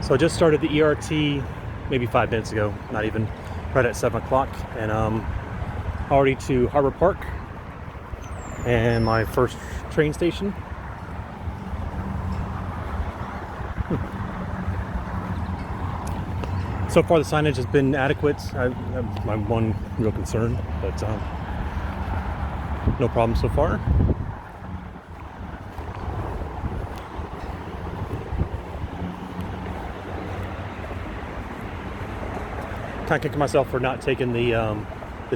So I just started the ERT maybe 5 minutes ago, not even, right at 7 o'clock, and already to Harbor Park and my first train station. So far the signage has been adequate. That's my one real concern, but no problem so far. Kind of kicking myself for not taking the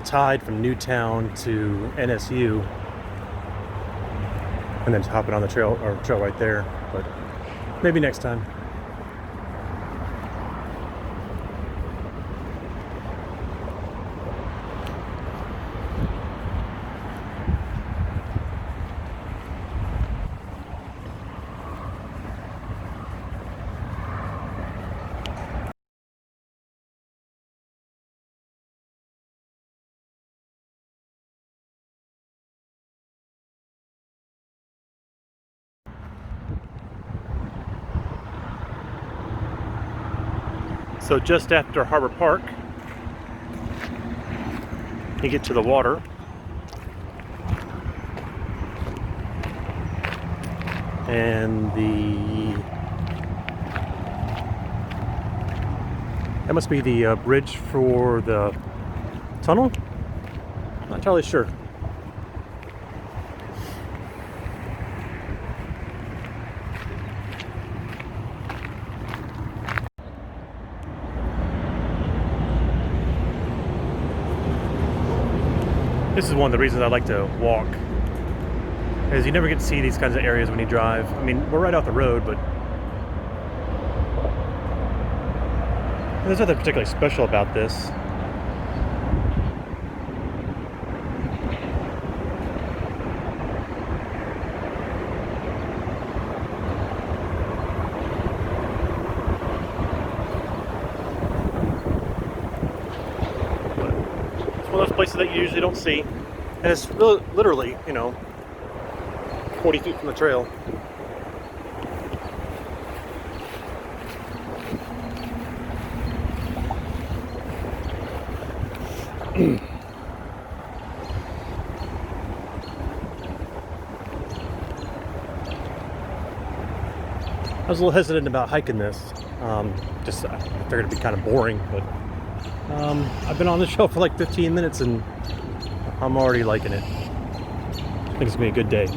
tide from Newtown to NSU and then hopping on the trail right there, but maybe next time. So just after Harbor Park, you get to the water. And that must be the bridge for the tunnel? Not entirely sure. This is one of the reasons I like to walk, is you never get to see these kinds of areas when you drive. I mean, we're right off the road, but there's nothing particularly special about this. It's one of those places that you usually don't see, and it's really, literally, 40 feet from the trail. I was a little hesitant about hiking this. Just I figured it'd be kind of boring, but I've been on the show for like 15 minutes and I'm already liking it. I think it's gonna be a good day.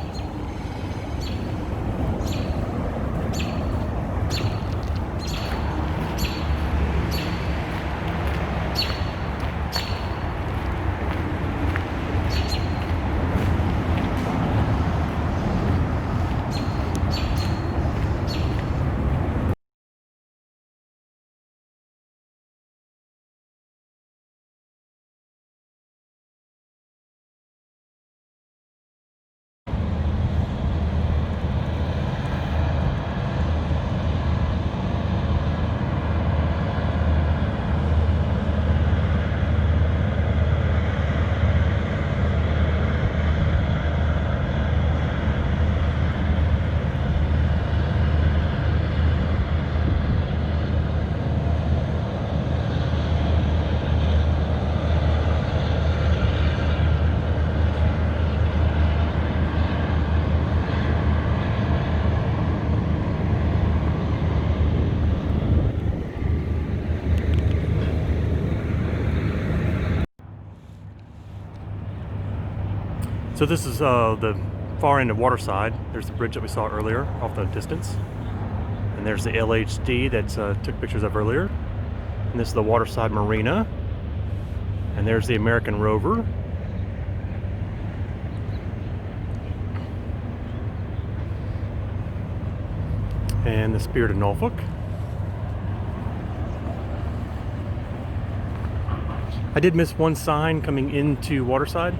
So this is the far end of Waterside. There's the bridge that we saw earlier off the distance. And there's the LHD that took pictures of earlier. And this is the Waterside Marina. And there's the American Rover. And the Spirit of Norfolk. I did miss one sign coming into Waterside.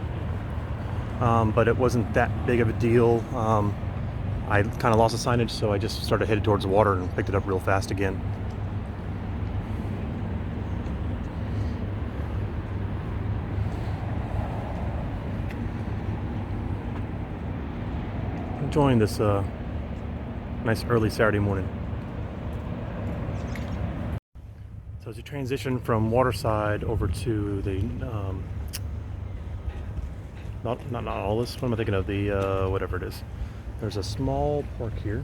But it wasn't that big of a deal. I kind of lost the signage, so I just started headed towards the water and picked it up real fast again. Enjoying this nice early Saturday morning. So as you transition from Waterside over to the not all this. What am I thinking of? The whatever it is. There's a small park here,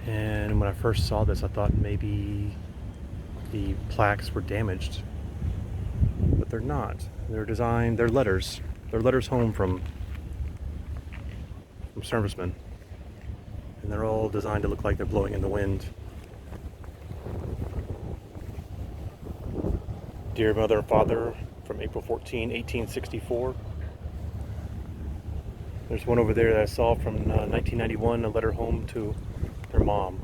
and when I first saw this, I thought maybe the plaques were damaged, but they're not. They're designed. They're letters. They're letters home from servicemen, and they're all designed to look like they're blowing in the wind. Dear Mother and Father, from April 14, 1864. There's one over there that I saw from 1991, a letter home to their mom.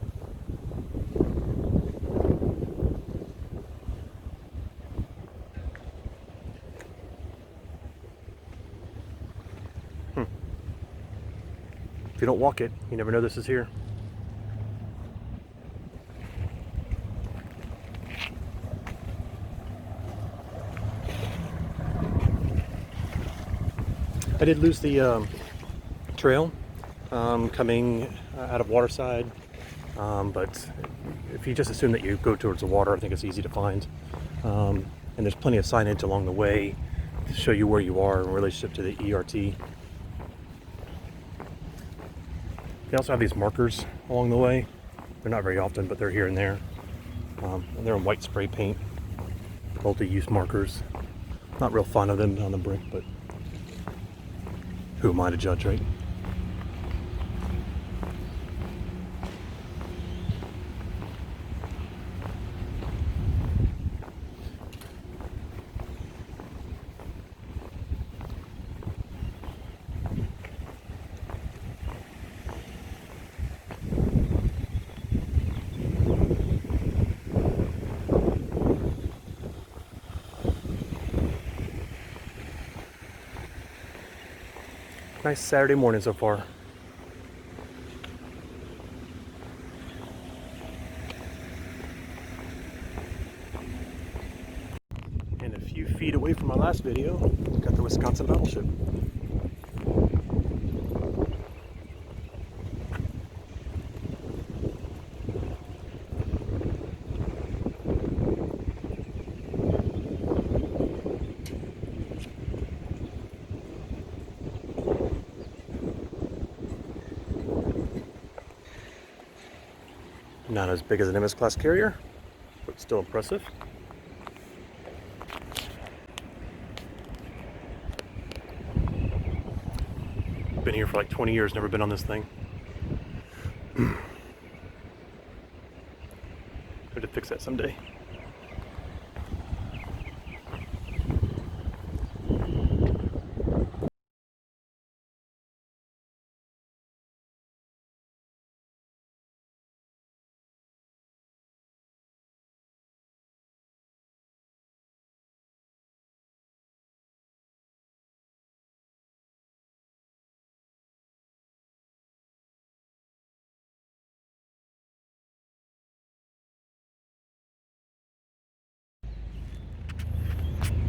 If you don't walk it, you never know this is here. I did lose the trail coming out of Waterside, but if you just assume that you go towards the water, I think it's easy to find. And there's plenty of signage along the way to show you where you are in relationship to the ERT. They also have these markers along the way. They're not very often, but they're here and there. And they're in white spray paint, multi-use markers. Not real fond of them on the brick, but who am I to judge, right? Nice Saturday morning so far. And a few feet away from my last video, got the Wisconsin battleship. Not as big as an MS class carrier, but still impressive. Been here for like 20 years, never been on this thing. Have to fix that someday.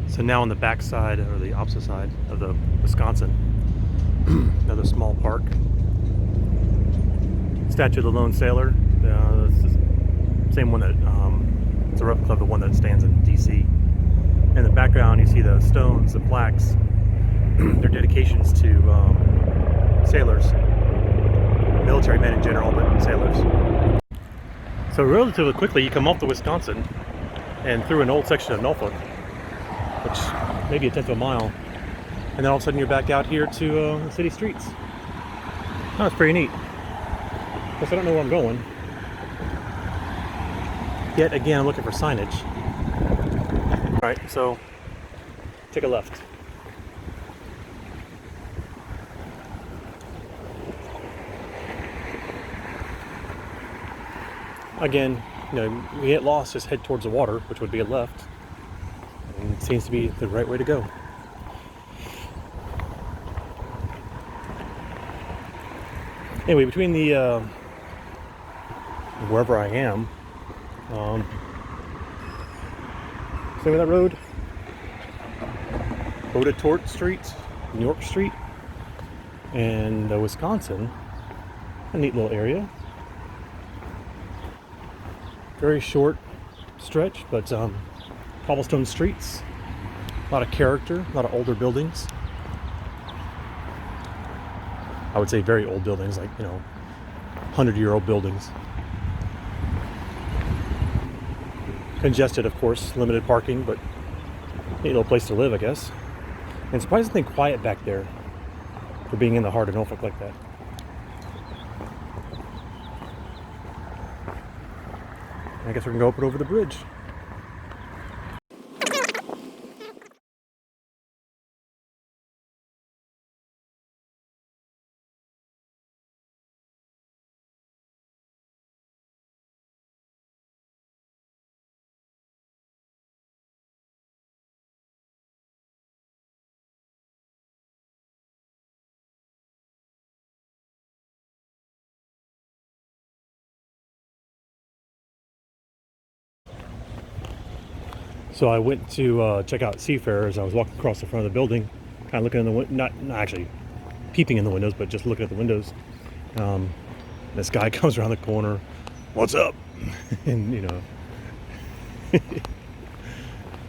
So now on the back side, or the opposite side of the Wisconsin, another small park. Statue of the Lone Sailor. It's the same one that, it's a replica of the one that stands in DC. In the background you see the stones, the plaques. They're dedications to sailors. Military men in general, but sailors. So relatively quickly you come off the Wisconsin and through an old section of Norfolk, which may be a tenth of a mile, and then all of a sudden you're back out here to the city streets. Oh, that's pretty neat. Of course, I don't know where I'm going. Yet again, I'm looking for signage. Alright, so take a left. Again, you know, we get lost, just head towards the water, which would be a left. And it seems to be the right way to go. Anyway, between the wherever I am, same with that road, Tort Street, New York Street, and Wisconsin, a neat little area. Very short stretch, but cobblestone streets, a lot of character, a lot of older buildings. I would say very old buildings, like, 100-year-old buildings. Congested, of course, limited parking, but neat little place to live, I guess. And surprisingly quiet back there for being in the heart of Norfolk like that. I guess we can go up and over the bridge. So I went to check out Seafarers. I was walking across the front of the building, kind of looking in the window, not actually peeping in the windows, but just looking at the windows. This guy comes around the corner. "What's up?" And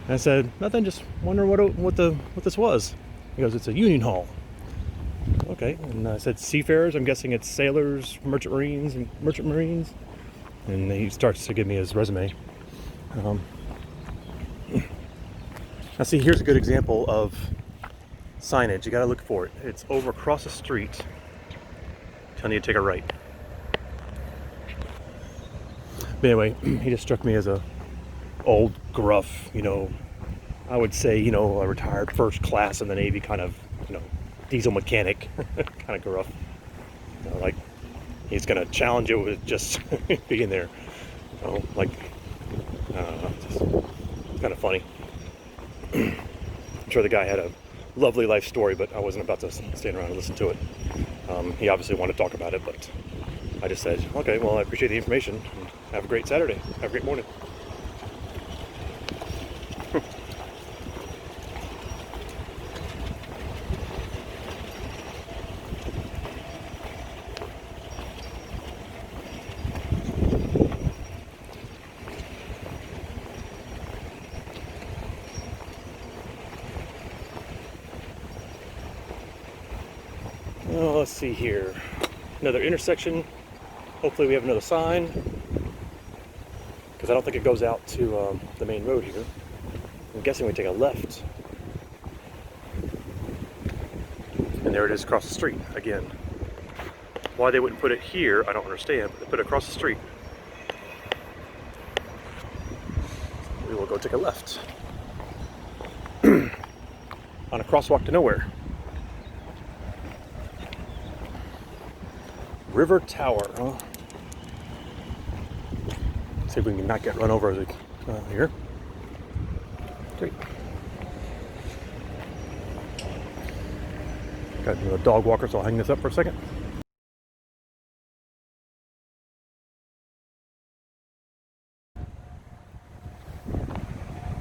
I said, "Nothing. Just wondering what this was." He goes, "It's a union hall." Okay. And I said, "Seafarers." I'm guessing it's sailors, merchant marines. And he starts to give me his resume. Now see, here's a good example of signage. You gotta look for it. It's over across the street, telling you to take a right. But anyway, he just struck me as a old, gruff, I would say, a retired first class in the Navy kind of, diesel mechanic, kind of gruff. Like he's gonna challenge you with just being there. I don't know, it's kind of funny. I'm sure the guy had a lovely life story, but I wasn't about to stand around and listen to it. He obviously wanted to talk about it, but I just said, "Okay, well, I appreciate the information. And have a great Saturday. Have a great morning." Oh, let's see here. Another intersection. Hopefully we have another sign, because I don't think it goes out to the main road here. I'm guessing we take a left. And there it is across the street again. Why they wouldn't put it here, I don't understand, but they put it across the street. We will go take a left. On a crosswalk to nowhere. River Tower, huh? See if we can not get run over as we here. Great. Got a dog walker, so I'll hang this up for a second.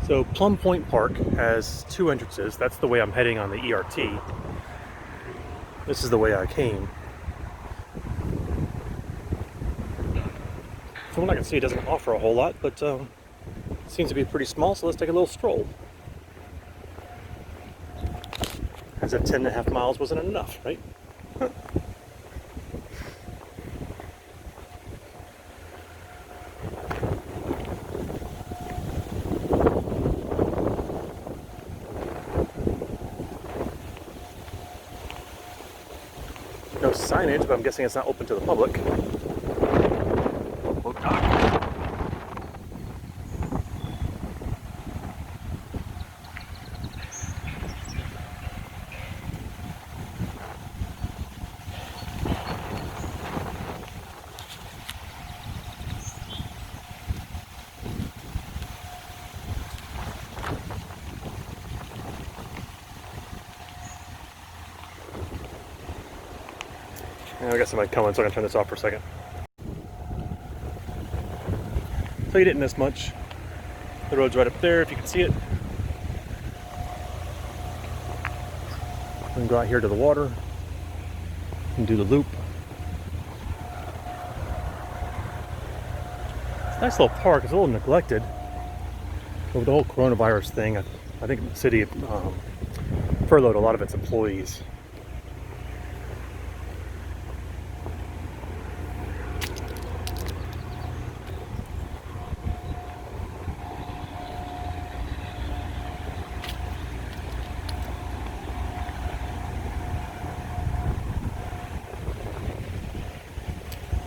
So Plum Point Park has two entrances. That's the way I'm heading on the ERT. This is the way I came. From what I can see, it doesn't offer a whole lot, but it seems to be pretty small, so let's take a little stroll. As if 10.5 miles wasn't enough, right? Huh. No signage, but I'm guessing it's not open to the public. I got somebody coming, so I'm gonna turn this off for a second. So you didn't miss much. The road's right up there, if you can see it. We can go out here to the water and do the loop. It's a nice little park. It's a little neglected. With the whole coronavirus thing, I think the city furloughed a lot of its employees.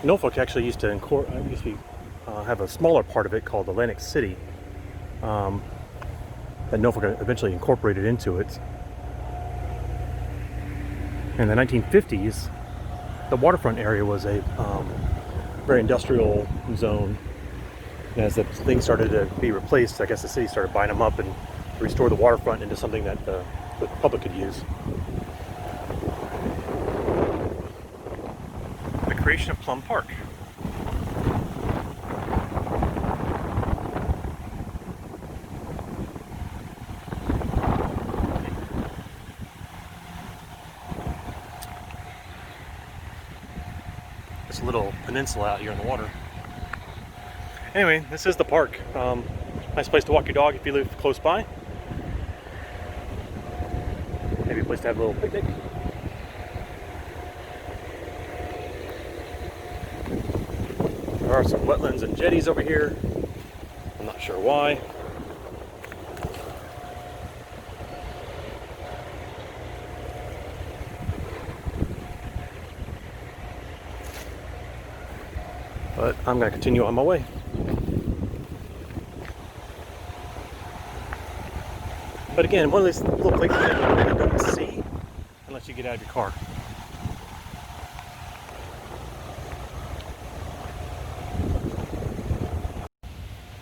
Norfolk actually used to have a smaller part of it called Atlantic City that Norfolk eventually incorporated into it. In the 1950s, the waterfront area was a very industrial zone. And as the things started to be replaced, I guess the city started buying them up and restored the waterfront into something that the public could use. The creation of Plum Park. This little peninsula out here in the water. Anyway, this is the park. Nice place to walk your dog if you live close by. Maybe a place to have a little picnic. There are some wetlands and jetties over here. I'm not sure why. But I'm going to continue on my way. But again, one of these little places that you really don't see unless you get out of your car.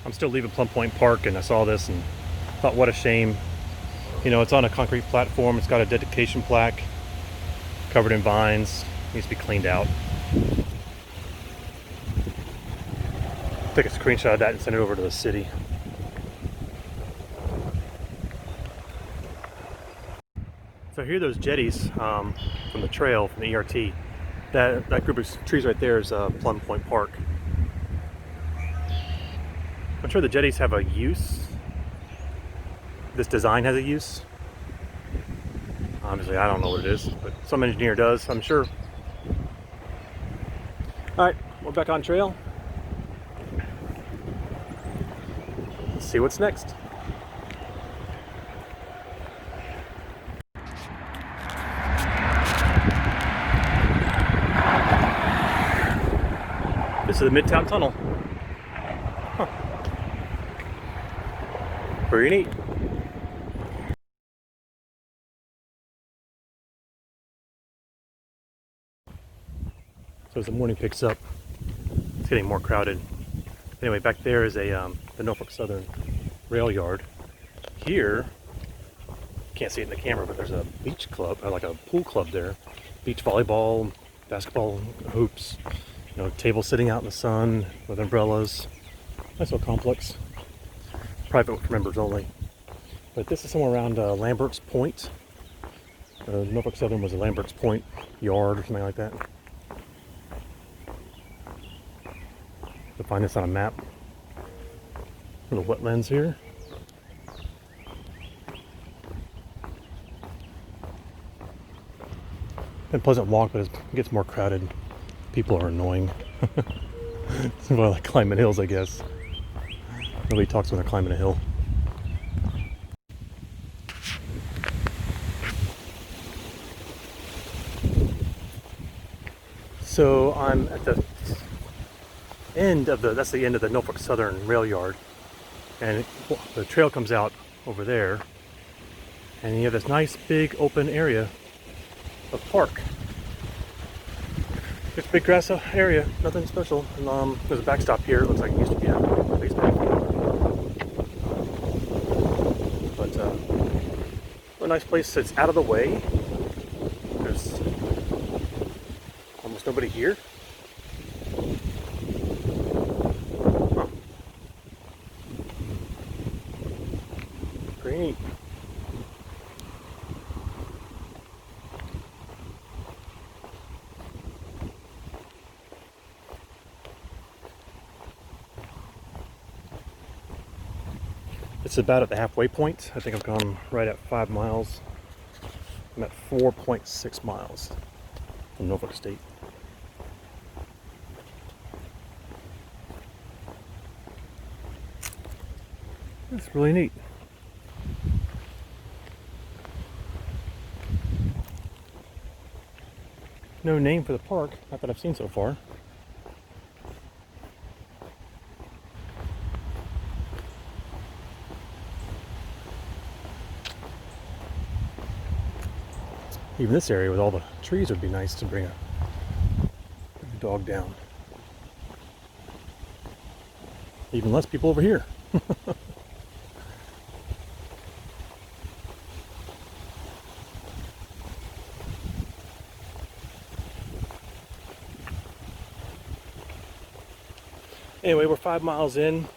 I'm still leaving Plum Point Park, and I saw this and thought, what a shame. You know, it's on a concrete platform. It's got a dedication plaque covered in vines. It needs to be cleaned out. Take a screenshot of that and send it over to the city. So here are those jetties from the trail, from the ERT. That group of trees right there is Plum Point Park. I'm sure the jetties have a use. This design has a use. Obviously, I don't know what it is, but some engineer does, I'm sure. All right, we're back on trail. Let's see what's next. This is the Midtown Tunnel. Huh. Pretty neat. So as the morning picks up, it's getting more crowded. Anyway, back there is the Norfolk Southern rail yard. Here, can't see it in the camera, but there's a beach club, or like a pool club there. Beach volleyball, basketball hoops, you know, tables sitting out in the sun with umbrellas. Nice little complex. Private for members only. But this is somewhere around Lambert's Point. Norfolk Southern was a Lambert's Point yard or something like that. To find this on a map. Little wetlands here. And pleasant walk, but it gets more crowded. People are annoying. It's more like climbing hills, I guess. Nobody talks when they're climbing a hill. So I'm at the end of that's the end of the Norfolk Southern rail yard, and the trail comes out over there, and you have this nice big open area of park. It's a big grass area, nothing special. And, there's a backstop here. It looks like it used to be a baseball field. But a nice place that's out of the way. There's almost nobody here. Huh. Pretty neat. It's about at the halfway point. I think I've gone right at 5 miles. I'm at 4.6 miles from Norfolk State. That's really neat. No name for the park, not that I've seen so far. Even this area with all the trees would be nice to bring a dog down. Even less people over here. Anyway, we're 5 miles in.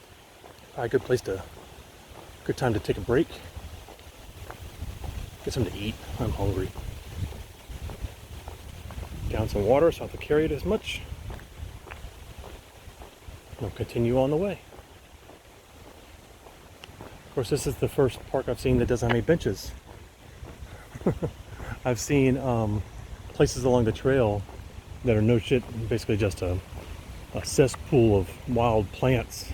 Probably a good time to take a break. Get something to eat. I'm hungry. Down some water so I don't have to carry it as much. We'll continue on the way. Of course, this is the first park I've seen that doesn't have any benches. I've seen places along the trail that are no shit, basically just a cesspool of wild plants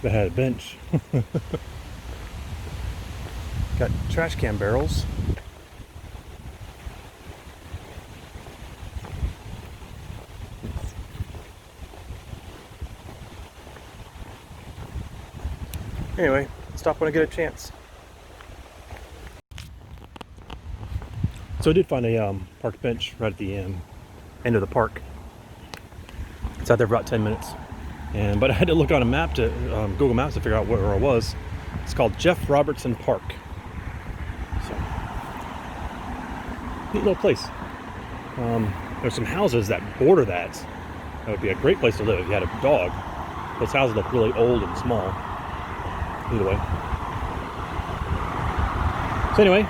that had a bench. Got trash can barrels. Anyway, stop when I get a chance. So I did find a park bench right at the end of the park. It's out there for about 10 minutes. But I had to look on a map to Google Maps to figure out where I was. It's called Jeff Robertson Park. So, neat little place. There's some houses that border that. That would be a great place to live if you had a dog. Those houses look really old and small. Either way. So anyway,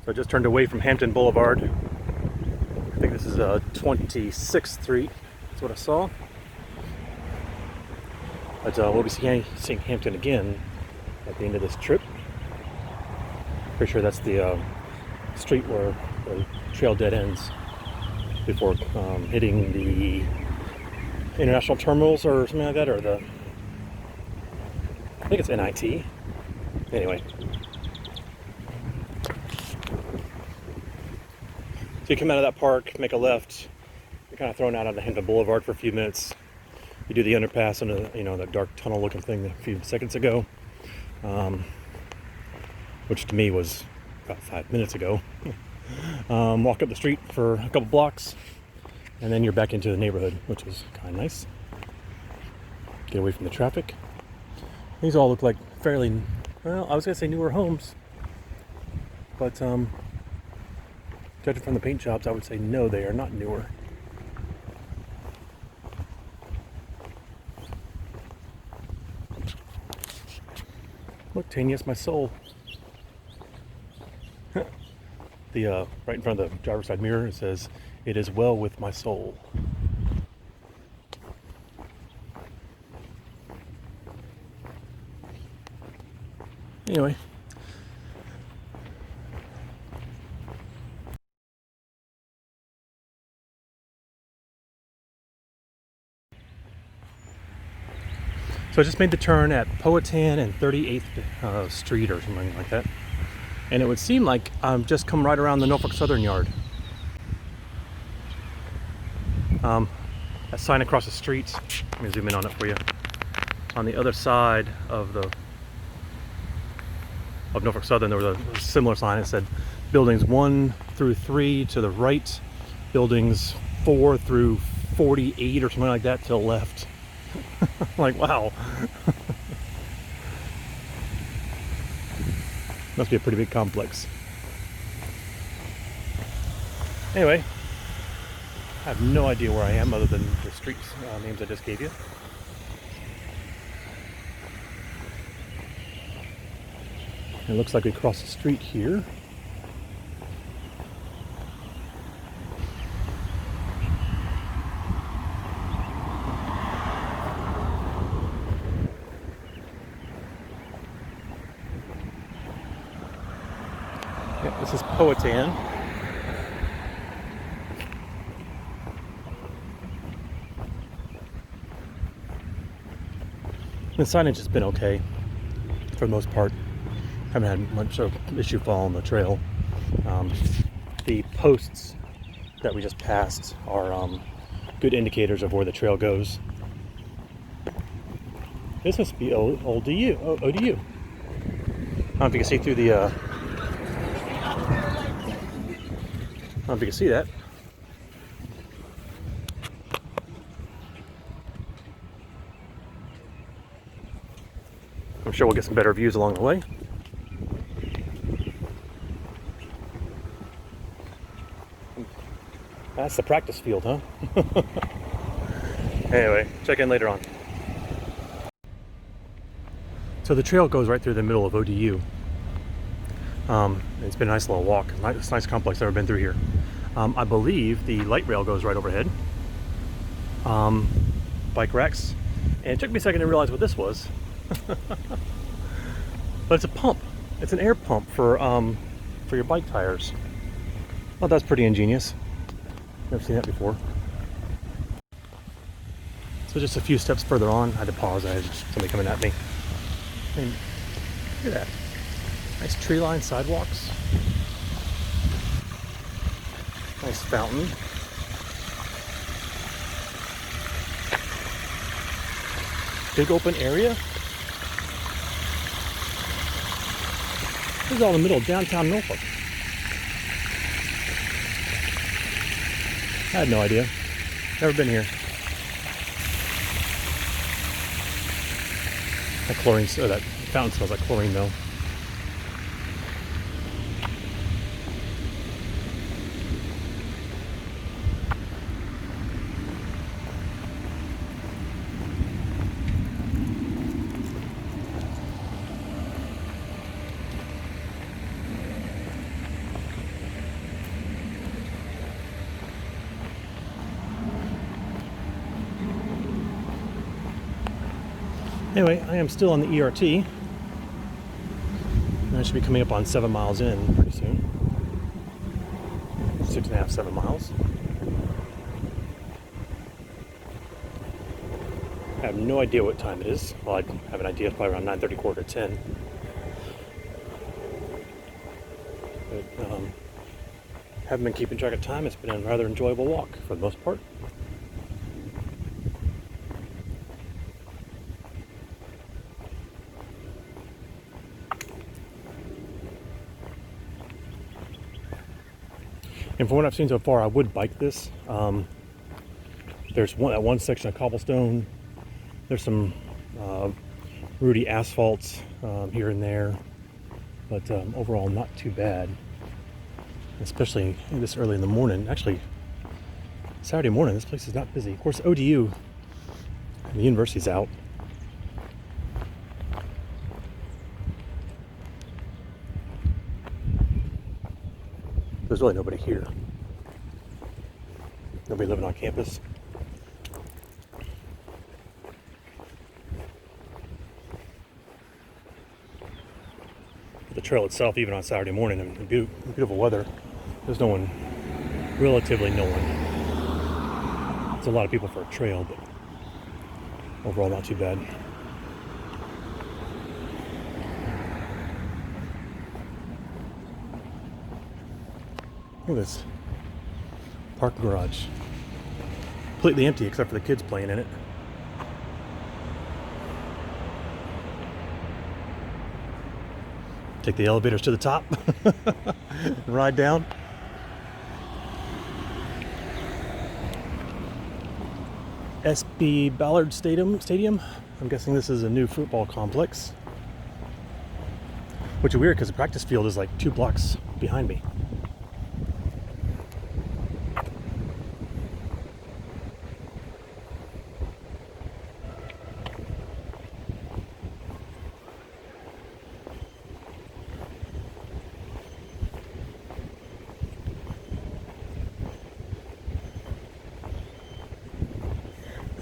so I just turned away from Hampton Boulevard. I think this is 26th Street. That's what I saw. But we'll be seeing Hampton again at the end of this trip. Pretty sure that's the street where the trail dead ends before hitting the international terminals or something like that, or I think it's NIT. Anyway. So you come out of that park, make a left, you're kind of thrown out on the Hampton Boulevard for a few minutes. You do the underpass and that dark tunnel looking thing a few seconds ago, which to me was about 5 minutes ago. Walk up the street for a couple blocks, and then you're back into the neighborhood, which is kind of nice. Get away from the traffic. These all look like fairly, well, I was gonna say newer homes, but judging from the paint jobs, I would say no, they are not newer. Look, Tania's my soul. The right in front of the driver's side mirror, it says, "It is well with my soul." Anyway. So I just made the turn at Powhatan and 38th Street or something like that. And it would seem like I've just come right around the Norfolk Southern Yard. That sign across the street, let me zoom in on it for you. on the other side of Norfolk Southern, there was a similar sign that said buildings 1 through 3 to the right, buildings 4 through 48 or something like that to the left. Like, wow. Must be a pretty big complex. Anyway, I have no idea where I am other than the street names I just gave you. It looks like we crossed the street here. Yeah, this is Powhatan. The signage has been okay for the most part. Haven't had much of an issue following the trail. The posts that we just passed are good indicators of where the trail goes. This must be ODU. ODU. I don't know if you can see through the. I don't know if you can see that. I'm sure we'll get some better views along the way. That's the practice field, huh? Anyway, check in later on. So the trail goes right through the middle of ODU. It's been a nice little walk. It's a nice complex I've ever been through here. I believe the light rail goes right overhead. Bike racks. And it took me a second to realize what this was. But it's a pump. It's an air pump for your bike tires. Well, that's pretty ingenious. Never seen that before. So just a few steps further on, I had to pause. I had somebody coming at me. And look at that. Nice tree-lined sidewalks. Nice fountain. Big open area. This is all in the middle of downtown Norfolk. I had no idea. Never been here. That chlorine, that fountain smells like chlorine though. Anyway, I am still on the ERT. And I should be coming up on 7 miles in pretty soon. 6.5, 7 miles. I have no idea what time it is. Well, I have an idea. It's probably around 9:30, quarter to 10. But haven't been keeping track of time. It's been a rather enjoyable walk for the most part. And from what I've seen so far, I would bike this. There's one section of cobblestone. There's some rooty asphalts here and there, but overall not too bad. Especially this early in the morning. Actually, Saturday morning, this place is not busy. Of course, ODU, the university's out. There's really nobody here. Nobody living on campus. The trail itself, even on Saturday morning, in beautiful weather, there's no one, relatively no one. It's a lot of people for a trail, but overall not too bad. Look at this parking garage. Completely empty except for the kids playing in it. Take the elevators to the top and ride down. SB Ballard Stadium. I'm guessing this is a new football complex. Which is weird because the practice field is like 2 blocks behind me.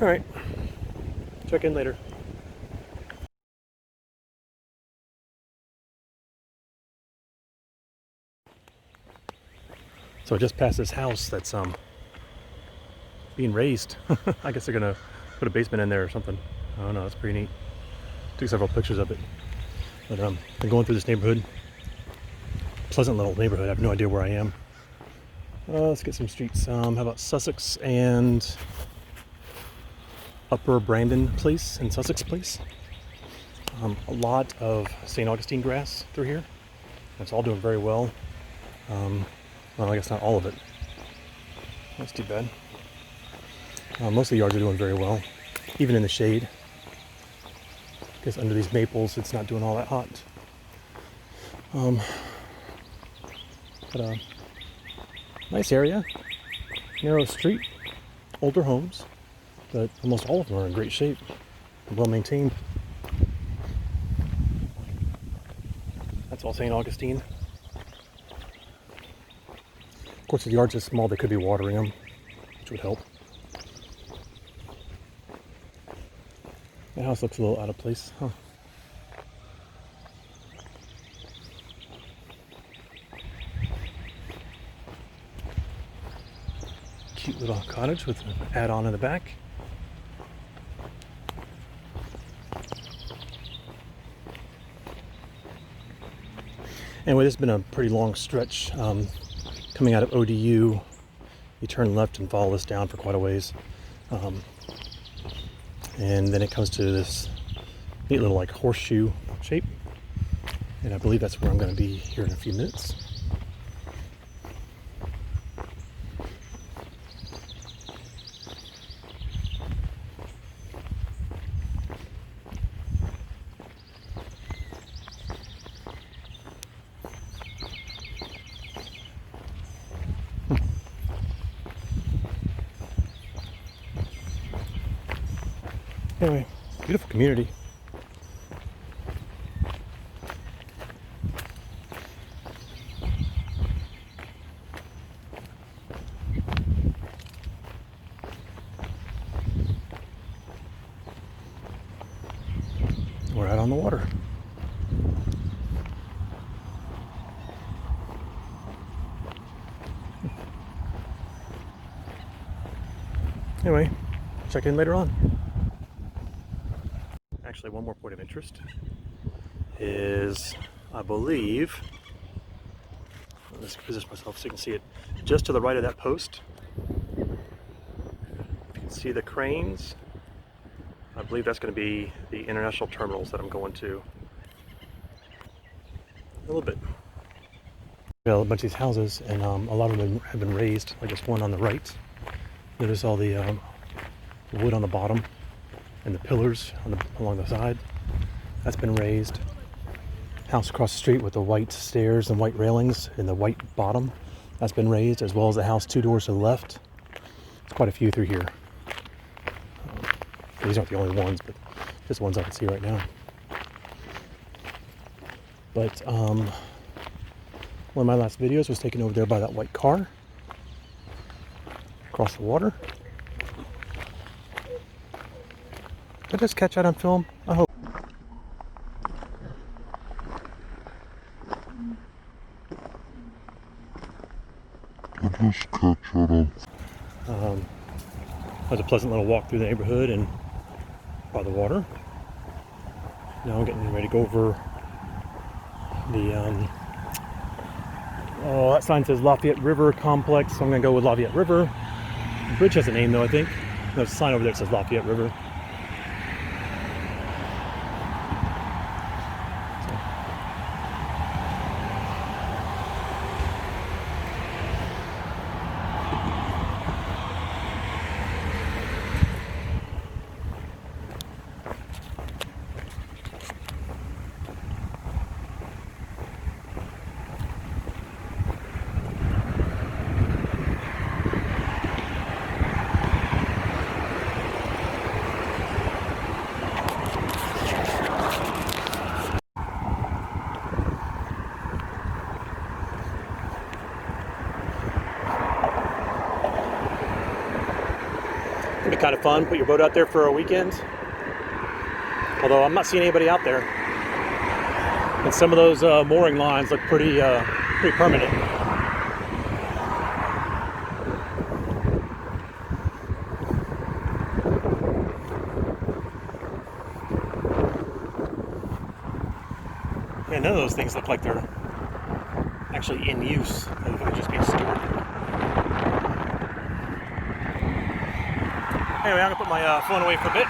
All right, check in later. So I just passed this house that's being raised. I guess they're gonna put a basement in there or something. I don't know, it's pretty neat. Took several pictures of it. But been going through this neighborhood. Pleasant little neighborhood, I have no idea where I am. Let's get some streets. How about Sussex and Upper Brandon Place and Sussex Place. A lot of St. Augustine grass through here. It's all doing very well. Well, I guess not all of it. That's too bad. Most of the yards are doing very well, even in the shade. I guess under these maples, it's not doing all that hot. But nice area, narrow street, older homes, but almost all of them are in great shape, well maintained. That's all St. Augustine. Of course, if the yards are small, they could be watering them, which would help. The house looks a little out of place, huh? Cute little cottage with an add-on in the back. Anyway, this has been a pretty long stretch. Coming out of ODU, you turn left and follow this down for quite a ways. And then it comes to this neat little like horseshoe shape. And I believe that's where I'm going to be here in a few minutes. Anyway, beautiful community. We're out on the water. Anyway, check in later on. Actually, one more point of interest is, I believe, let's position myself so you can see it, just to the right of that post. If you can see the cranes, I believe that's going to be the international terminals that I'm going to. A little bit. Got a bunch of these houses, and a lot of them have been raised, like this one on the right. Notice all the wood on the bottom and the pillars on along the side. That's been raised. House across the street with the white stairs and white railings and the white bottom, that's been raised, as well as the house 2 doors to the left. There's quite a few through here. These aren't the only ones, but just ones I can see right now. But one of my last videos was taken over there by that white car across the water. Did I just catch that on film? I hope. That was a pleasant little walk through the neighborhood and by the water. Now I'm getting ready to go over the oh, that sign says Lafayette River Complex, so I'm gonna go with Lafayette River. The bridge has a name though, I think. There's a sign over there that says Lafayette River. It'd be kind of fun. Put your boat out there for a weekend. Although I'm not seeing anybody out there. And some of those mooring lines look pretty permanent. Yeah, none of those things look like they're actually in use. They look like they're just being stored. Anyway, I'm gonna put my phone away for a bit.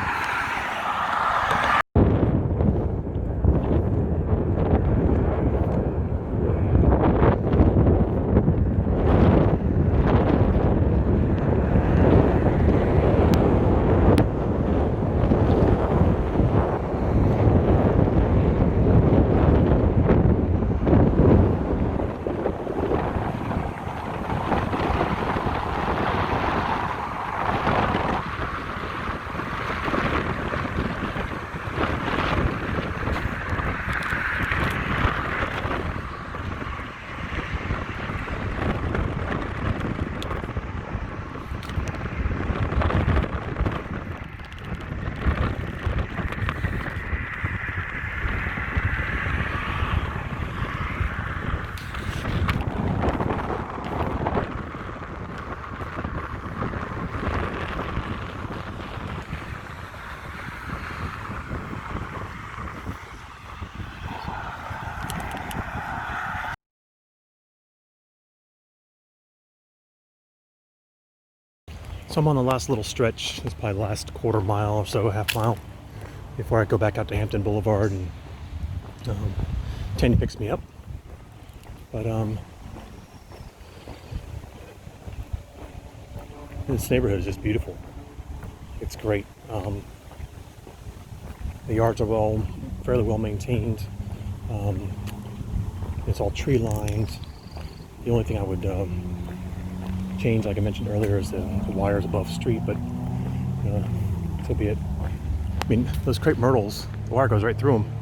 So I'm on the last little stretch. It's probably the last quarter mile or so, half mile, before I go back out to Hampton Boulevard, and Tanya picks me up. But this neighborhood is just beautiful. It's great. The yards are all fairly well maintained. It's all tree lined. The only thing I would change, like I mentioned earlier, is the wires above the street, but so be it. I mean, those crepe myrtles, the wire goes right through them.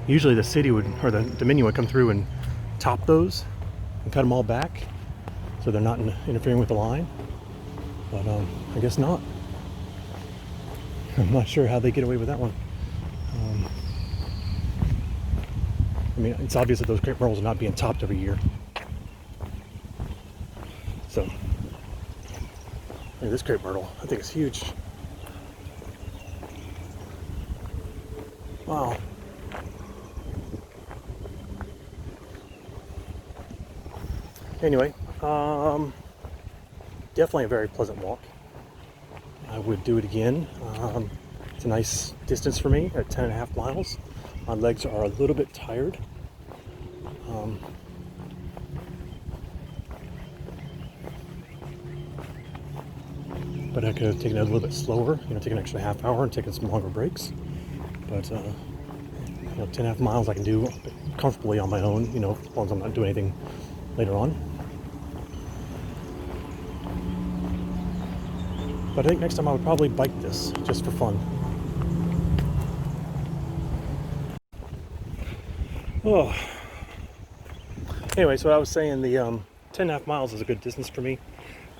Usually the city would, or the Dominion would come through and top those and cut them all back so they're not interfering with the line, but I guess not. I'm not sure how they get away with that one. I mean, it's obvious that those crepe myrtles are not being topped every year. So, look at this crepe myrtle. I think it's huge. Wow. Anyway, definitely a very pleasant walk. I would do it again. It's a nice distance for me at 10.5 miles. My legs are a little bit tired. But I could have taken it a little bit slower, take an extra half hour and taken some longer breaks. But 10.5 miles I can do comfortably on my own, as long as I'm not doing anything later on. But I think next time I would probably bike this, just for fun. Oh. Anyway, so I was saying the 10.5 miles is a good distance for me.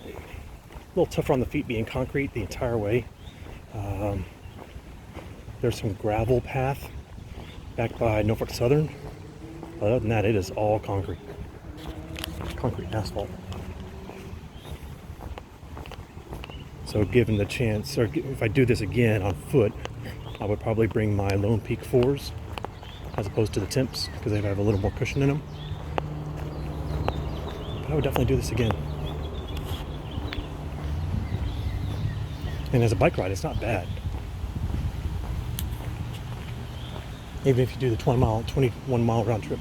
A little tougher on the feet being concrete the entire way. There's some gravel path back by Norfolk Southern. But other than that, it is all concrete. Concrete and asphalt. So given the chance, or if I do this again on foot, I would probably bring my Lone Peak 4s as opposed to the Temps, because they have a little more cushion in them. But I would definitely do this again. And as a bike ride, it's not bad. Even if you do the 21 mile round trip.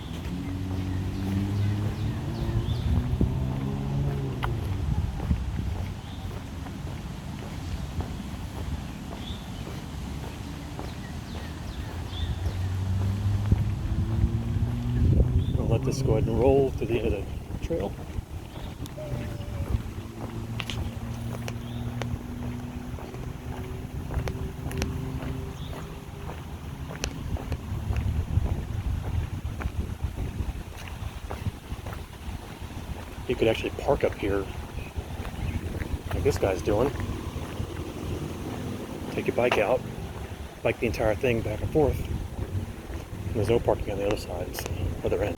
I'll let this go ahead and roll to the end of the trail. You could actually park up here like this guy's doing. take your bike out, bike the entire thing back and forth. And there's no parking on the other side, it's the other end.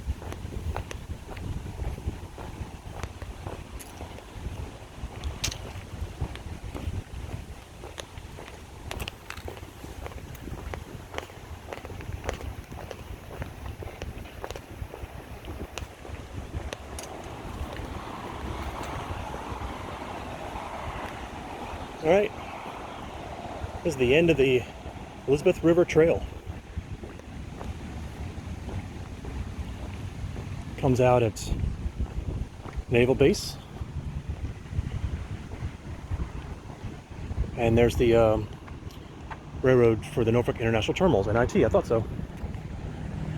All right, this is the end of the Elizabeth River Trail. Comes out at Naval Base. And there's the railroad for the Norfolk International Terminals, NIT, I thought so.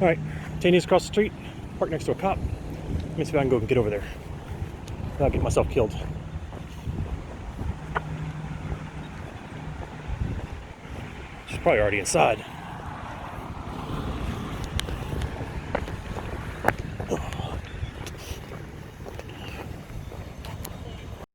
All right, Taney's across the street, parked next to a cop. Let me see if I can go and get over there without getting myself killed. She's probably already inside.